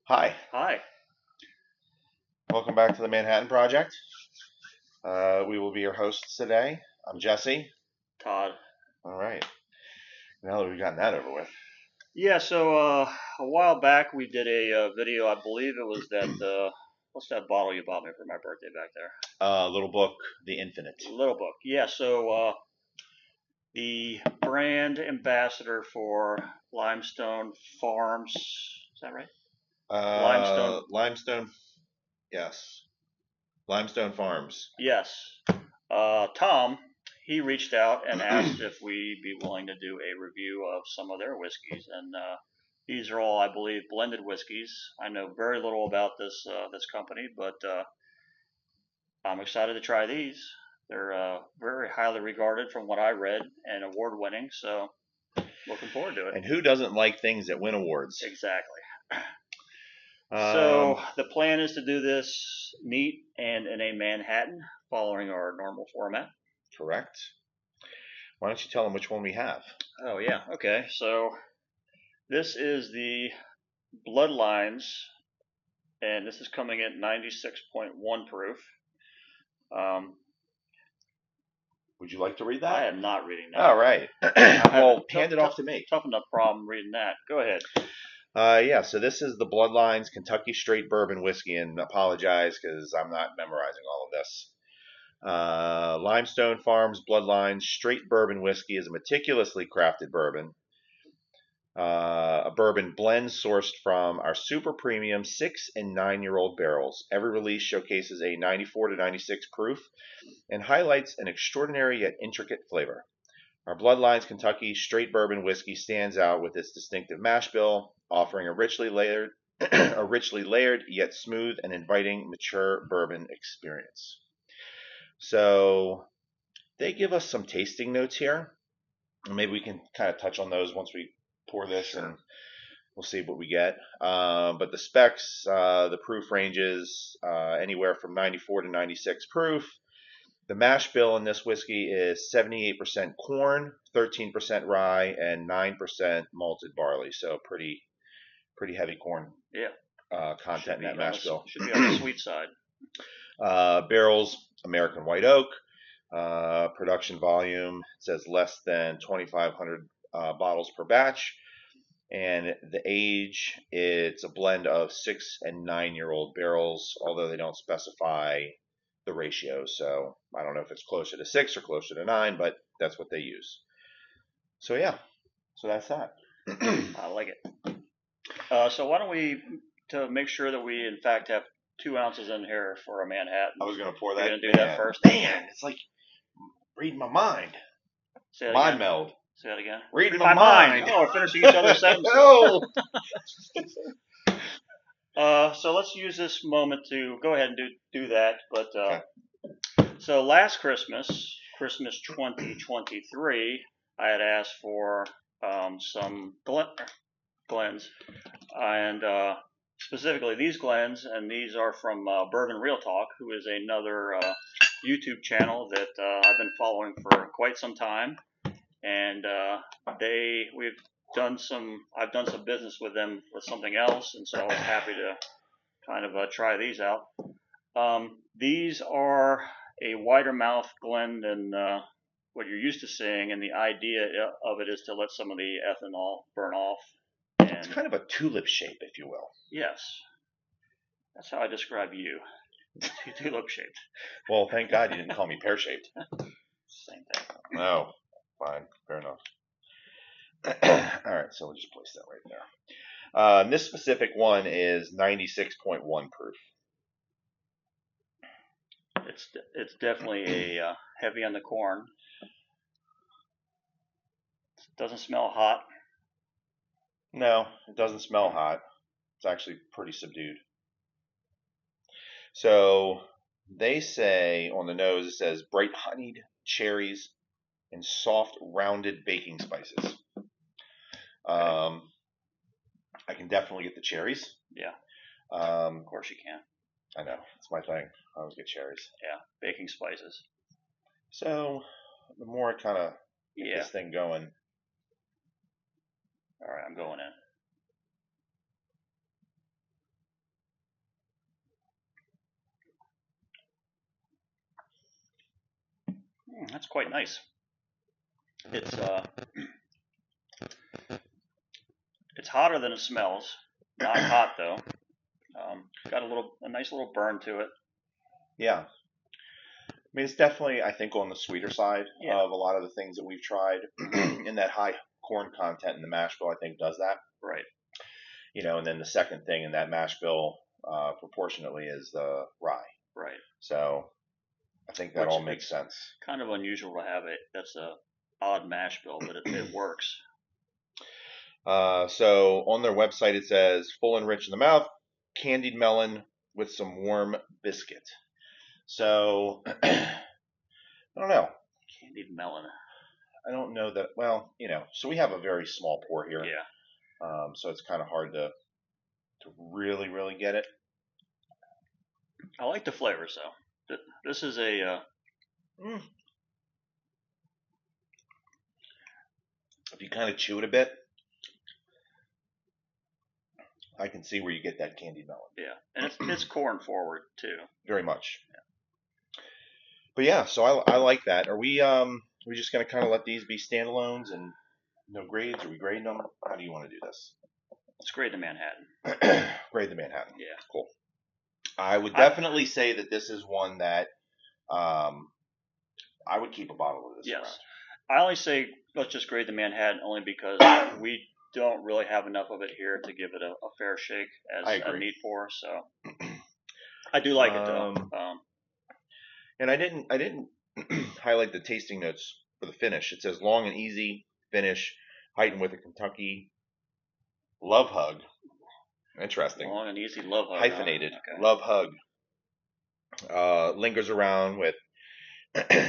Hi, Hi, welcome back to the Manhattan Project. We will be your hosts today. I'm Jesse. Todd. All right, now that we've gotten that over with. Yeah, so a while back we did a video. I believe it was that what's that bottle you bought me for my birthday back there? Little book, The Infinite. Little Book. Yeah, so the brand ambassador for Limestone Farms. Is that right? Limestone. Limestone, yes. Limestone Farms. Yes. Tom. He reached out and asked if we'd be willing to do a review of some of their whiskeys, and these are all, I believe, blended whiskeys. I know very little about this company, but I'm excited to try these. They're very highly regarded from what I read and award winning, so looking forward to it. And who doesn't like things that win awards? Exactly. So Um, the plan is to do this neat and in a Manhattan, following our normal format. Correct. Why don't you tell them which one we have? Oh yeah, okay. So this is the Bloodlines, and this is coming at 96.1 proof. Would you like to read I that? am not reading that. All right. Well, hand it off to me. Tough enough problem reading that. Go ahead. Yeah, so this is the Bloodlines Kentucky Straight Bourbon Whiskey, and apologize because I'm not memorizing all of this. Limestone Farms Bloodlines Straight Bourbon Whiskey is a meticulously crafted bourbon. A bourbon blend sourced from our super premium 6 and 9-year-old barrels. Every release showcases a 94 to 96 proof and highlights an extraordinary yet intricate flavor. Our Bloodlines Kentucky Straight Bourbon Whiskey stands out with its distinctive mash bill, offering a richly layered yet smooth and inviting mature bourbon experience. So they give us some tasting notes here. Maybe we can kind of touch on those once we pour this, Sure. and we'll see what we get. But the specs, the proof ranges anywhere from 94 to 96 proof. The mash bill in this whiskey is 78% corn, 13% rye, and 9% malted barley. So pretty heavy corn content in that mash bill. Should be on the sweet side. Barrels, American white oak. Production volume says less than 2,500 bottles per batch. And the age, it's a blend of 6 and 9-year-old barrels, although they don't specify the ratio. So I don't know if it's closer to 6 or closer to 9, but that's what they use. So yeah, so that's that. I like it. So why don't we, to make sure that we in fact have 2 ounces in here for a Manhattan. I was going to pour that. You're going to do that first? Man, it's like reading my mind. Say that Mind again. meld. Say that again. Reading my mind. Oh, we're finishing each other's sentences. No. So let's use this moment to go ahead and do that. But Okay. So last Christmas 2023, I had asked for some Glens, and specifically these Glens, and these are from Bourbon Real Talk, who is another YouTube channel that I've been following for quite some time, and I've done some business with them with something else, and so I was happy to kind of try these out. These are a wider mouth Glen than what you're used to seeing, and the idea of it is to let some of the ethanol burn off. And it's kind of a tulip shape, if you will. Yes, that's how I describe you. Tulip shaped. Well, thank God you didn't call me pear shaped. Same thing. No, fine, fair enough. All right, so we'll just place that right there. This specific one is 96.1 proof. It's definitely a heavy on the corn. It doesn't smell hot. No, it doesn't smell hot. It's actually pretty subdued. So they say on the nose, it says bright honeyed cherries and soft rounded baking spices. I can definitely get the cherries. Yeah. Of course you can. I know, it's my thing. I always get cherries. Yeah, baking spices. So the more I kind of get this thing going. All right, I'm going in. That's quite nice. It's hotter than it smells. Not hot though. Got a nice little burn to it. Yeah. I mean, it's definitely, I think, on the sweeter side Yeah. of a lot of the things that we've tried. And that high corn content in the mash bill, I think, does that. Right. You know, and then the second thing in that mash bill, proportionately, is the rye. Right. So I think that all makes sense. Kind of unusual to have it. That's a odd mash bill, but it works. So on their website it says full and rich in the mouth, candied melon with some warm biscuit. So I don't know. Candied melon. I don't know that. Well, you know, so we have a very small pour here. Yeah. So it's kind of hard to really get it. I like the flavors though. This is a. If you kind of chew it a bit, I can see where you get that candied melon. Yeah, and it's corn forward too. Very much. Yeah. But yeah, so I like that. Are we just gonna kind of let these be standalones and no grades? Are we grading them? How do you want to do this? Let's grade the Manhattan. Grade the Manhattan. Yeah. Cool. I would definitely say that this is one that I would keep a bottle of this around. I only say let's just grade the Manhattan only because we don't really have enough of it here to give it a fair shake as a neat pour. So I do like it though. And I didn't highlight the tasting notes for the finish. It says long and easy finish, heightened with a Kentucky love hug. Interesting. Long and easy love hug. Hyphenated. Okay. Love hug. Lingers around with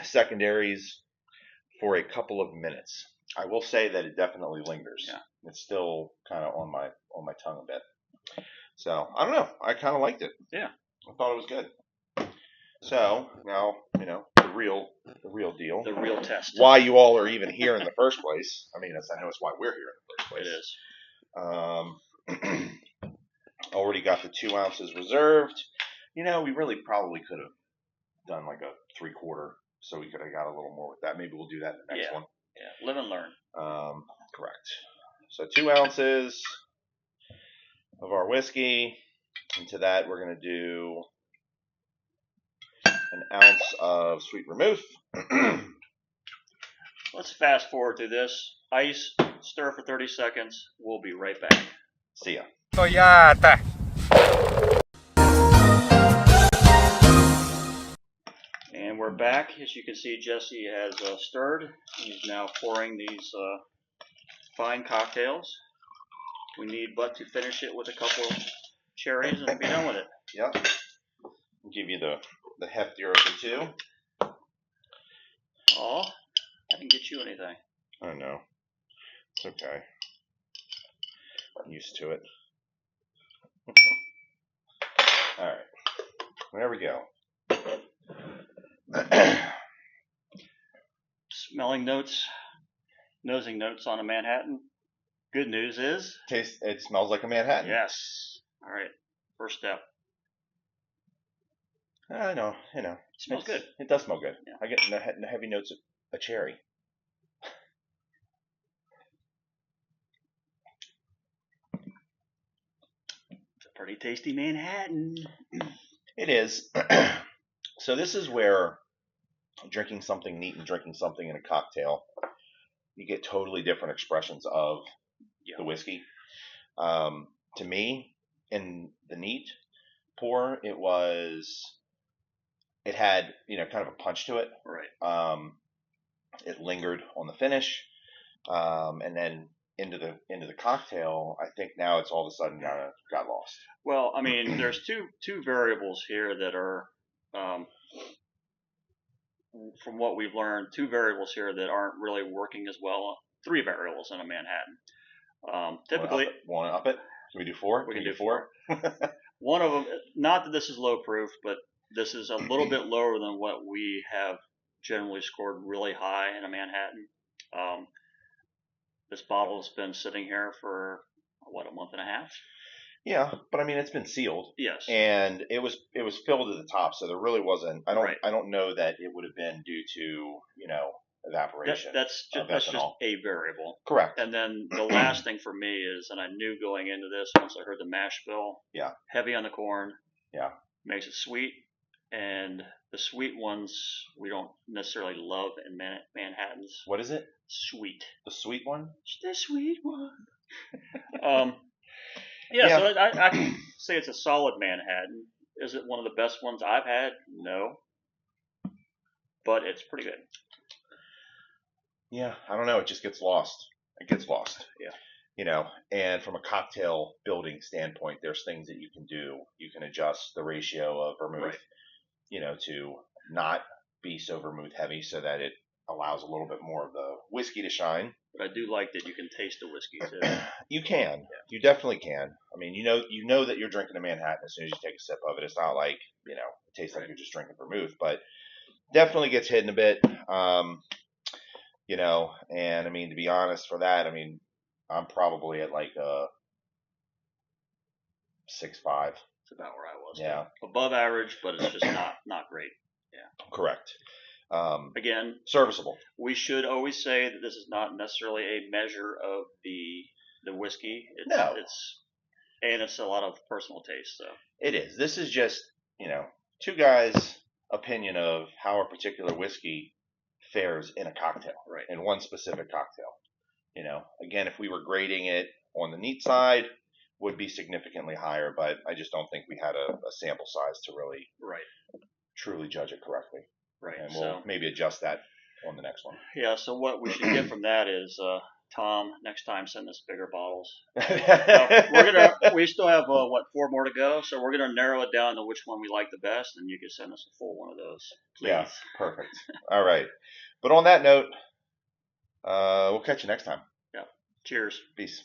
secondaries for a couple of minutes. I will say that it definitely lingers. Yeah. It's still kind of on my tongue a bit. So I don't know. I kind of liked it. Yeah. I thought it was good. So now you know the real deal. The real test. Why you all are even here in the first place. I mean, I know it's why we're here in the first place. It is. Already got the 2 ounces reserved. You know, we really probably could have done like a 3/4, so we could have got a little more with that. Maybe we'll do that in the next one. Yeah, live and learn. Correct. So 2 ounces of our whiskey. Into that, we're going to do an ounce of sweet vermouth. Let's fast forward through this. Ice, stir for 30 seconds. We'll be right back. See ya. Toyota. And we're back. As you can see, Jesse has stirred. He's now pouring these fine cocktails. We need but to finish it with a couple of cherries and be done with it. Yep. I'll give you the heftier of the two. Oh, I didn't get you anything. I know. It's okay. I'm used to it. All right. There we go. Smelling notes, nosing notes on a Manhattan. Good news is... It smells like a Manhattan. Yes. All right. First step. I know. You know. It smells good. It does smell good. Yeah. I get the heavy notes of a cherry. It's a pretty tasty Manhattan. It is. So this is where drinking something neat and drinking something in a cocktail, you get totally different expressions of the whiskey. To me, in the neat pour, it had, you know, kind of a punch to it. Right. It lingered on the finish, and then into the cocktail. I think now it's all of a sudden got lost. Well, I mean, there's two variables here that are, from what we've learned, two variables here that aren't really working as well. 3 variables in a Manhattan. Typically, want to up it? Can we do 4? We can do 4. One of them, not that this is low proof, but this is a little bit lower than what we have generally scored really high in a Manhattan. This bottle has been sitting here for, what, a month and a half? Yeah, but I mean it's been sealed, Yes. and it was filled to the top, so there really wasn't. Right. I don't know that it would have been due to evaporation That's of that's just ethanol. a variable. Correct. And then the last thing for me is, and I knew going into this once I heard the mash bill, Yeah. heavy on the corn, Yeah. makes it sweet, and the sweet ones we don't necessarily love in Manhattans. What is it? Sweet. The sweet one? The sweet one. Yeah, so I can say it's a solid Manhattan. Is it one of the best ones I've had? No. But it's pretty good. Yeah, I don't know. It just gets lost. It gets lost. Yeah. And from a cocktail building standpoint, there's things that you can do. You can adjust the ratio of vermouth, to not be so vermouth heavy so that it allows a little bit more of the whiskey to shine. But I do like that you can taste the whiskey too. You can. Yeah. You definitely can. I mean, you know that you're drinking a Manhattan as soon as you take a sip of it. It's not like, it tastes like you're just drinking vermouth, but definitely gets hidden a bit. And I mean, to be honest, for that, I mean, I'm probably at like a 6.5. It's about where I was. Yeah. Above average, but it's just not great. Yeah. Correct. Again, serviceable. We should always say that this is not necessarily a measure of the whiskey. No. It's a lot of personal taste. So it is. This is just, two guys' opinion of how a particular whiskey fares in a cocktail, right? In one specific cocktail. Again, if we were grading it on the neat side, would be significantly higher, but I just don't think we had a sample size to really truly judge it correctly. Right. And we'll maybe adjust that on the next one. Yeah. So what we should get from that is, Tom, next time send us bigger bottles. We still have 4 more to go, so we're gonna narrow it down to which one we like the best, and you can send us a full one of those, please. Yeah, perfect. All right. But on that note, we'll catch you next time. Yeah. Cheers. Peace.